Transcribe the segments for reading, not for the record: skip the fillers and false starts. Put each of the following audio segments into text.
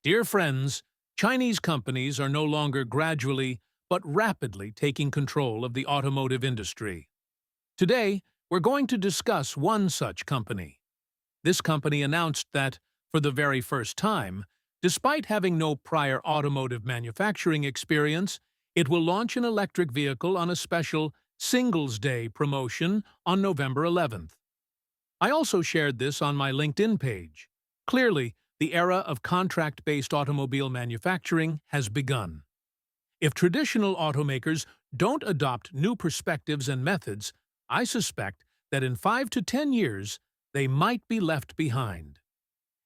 Dear friends, Chinese companies are no longer gradually but rapidly taking control of the automotive industry. Today, we're going to discuss one such company. This company announced that, for the very first time, despite having no prior automotive manufacturing experience, it will launch an electric vehicle on a special Singles Day promotion on November 11th. I also shared this on my LinkedIn page. Clearly, the era of contract-based automobile manufacturing has begun. If traditional automakers don't adopt new perspectives and methods, I suspect that in 5 to 10 years, they might be left behind.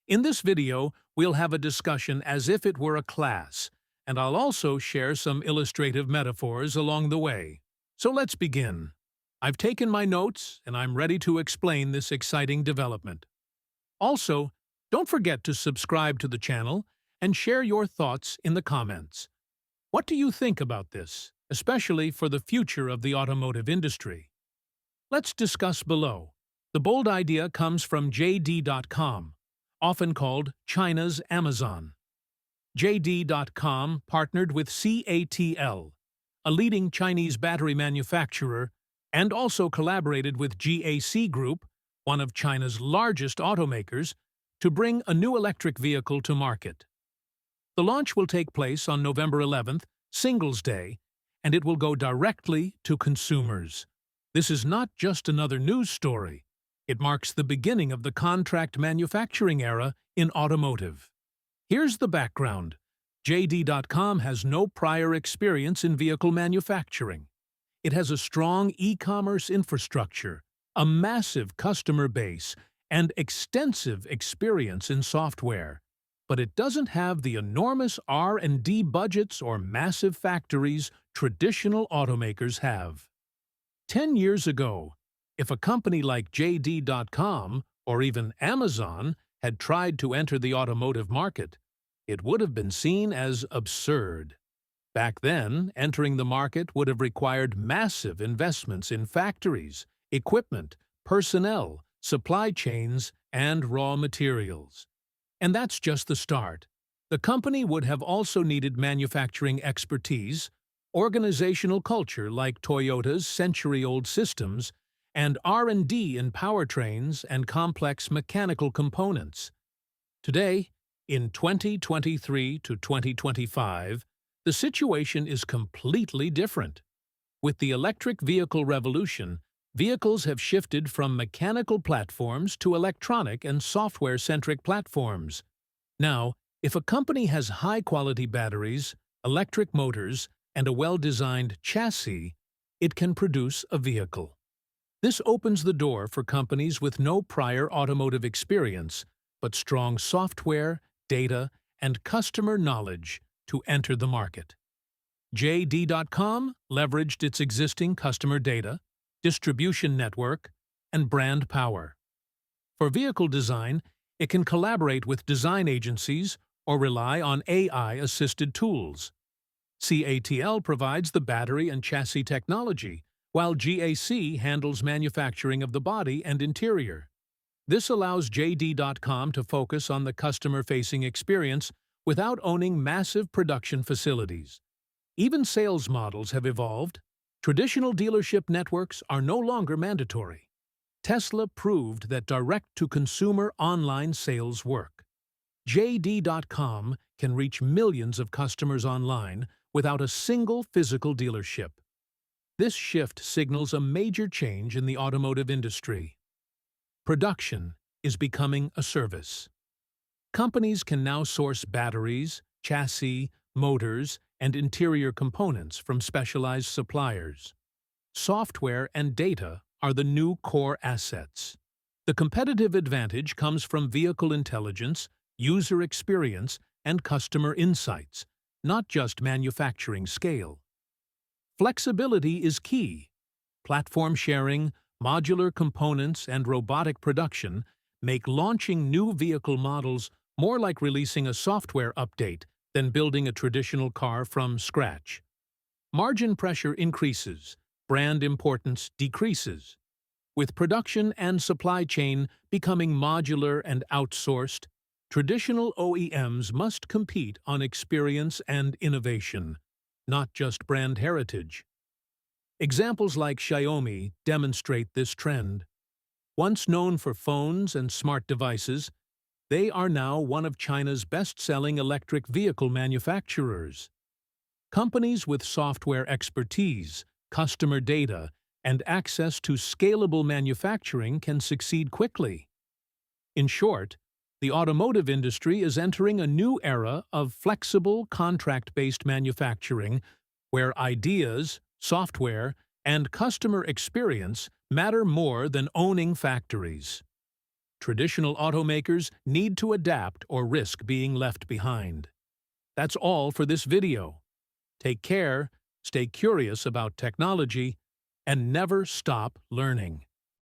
In this video, we'll have a discussion as if it were a class, and I'll also share some illustrative metaphors along the way. So let's begin. I've taken my notes, and I'm ready to explain this exciting development. Also, don't forget to subscribe to the channel and share your thoughts in the comments. What do you think about this, especially for the future of the automotive industry? Let's discuss below. The bold idea comes from JD.com, often called China's Amazon. JD.com partnered with CATL, a leading Chinese battery manufacturer, and also collaborated with GAC Group, one of China's largest automakers, to bring a new electric vehicle to market. The launch will take place on November 11th, Singles Day, and it will go directly to consumers. This is not just another news story. It marks the beginning of the contract manufacturing era in automotive. Here's the background. JD.com has no prior experience in vehicle manufacturing. It has a strong e-commerce infrastructure, a massive customer base, and extensive experience in software. But it doesn't have the enormous R&D budgets or massive factories traditional automakers have. 10 years ago, if a company like JD.com or even Amazon had tried to enter the automotive market, it would have been seen as absurd. Back then, entering the market would have required massive investments in factories, equipment, personnel, supply chains, and raw materials. And that's just the start. The company would have also needed manufacturing expertise, organizational culture like Toyota's century-old systems, and R&D in powertrains and complex mechanical components. Today, in 2023 to 2025, the situation is completely different. With the electric vehicle revolution, vehicles have shifted from mechanical platforms to electronic and software-centric platforms. Now, if a company has high-quality batteries, electric motors, and a well-designed chassis, it can produce a vehicle. This opens the door for companies with no prior automotive experience, but strong software, data, and customer knowledge to enter the market. JD.com leveraged its existing customer data, distribution network, and brand power. For vehicle design, it can collaborate with design agencies or rely on AI-assisted tools. CATL provides the battery and chassis technology, while GAC handles manufacturing of the body and interior. This allows JD.com to focus on the customer-facing experience without owning massive production facilities. Even sales models have evolved. Traditional dealership networks are no longer mandatory. Tesla proved that direct-to-consumer online sales work. JD.com can reach millions of customers online without a single physical dealership. This shift signals a major change in the automotive industry. Production is becoming a service. Companies can now source batteries, chassis, motors, and interior components from specialized suppliers. Software and data are the new core assets. The competitive advantage comes from vehicle intelligence, user experience, and customer insights, not just manufacturing scale. Flexibility is key. Platform sharing, modular components, and robotic production make launching new vehicle models more like releasing a software update than building a traditional car from scratch. Margin pressure increases, brand importance decreases. With production and supply chain becoming modular and outsourced, Traditional OEMs must compete on experience and innovation, not just brand heritage. Examples like Xiaomi demonstrate this trend. Once known for phones and smart devices, they are now one of China's best-selling electric vehicle manufacturers. Companies with software expertise, customer data, and access to scalable manufacturing can succeed quickly. In short, the automotive industry is entering a new era of flexible, contract-based manufacturing where ideas, software, and customer experience matter more than owning factories. Traditional automakers need to adapt or risk being left behind. That's all for this video. Take care, stay curious about technology, and never stop learning.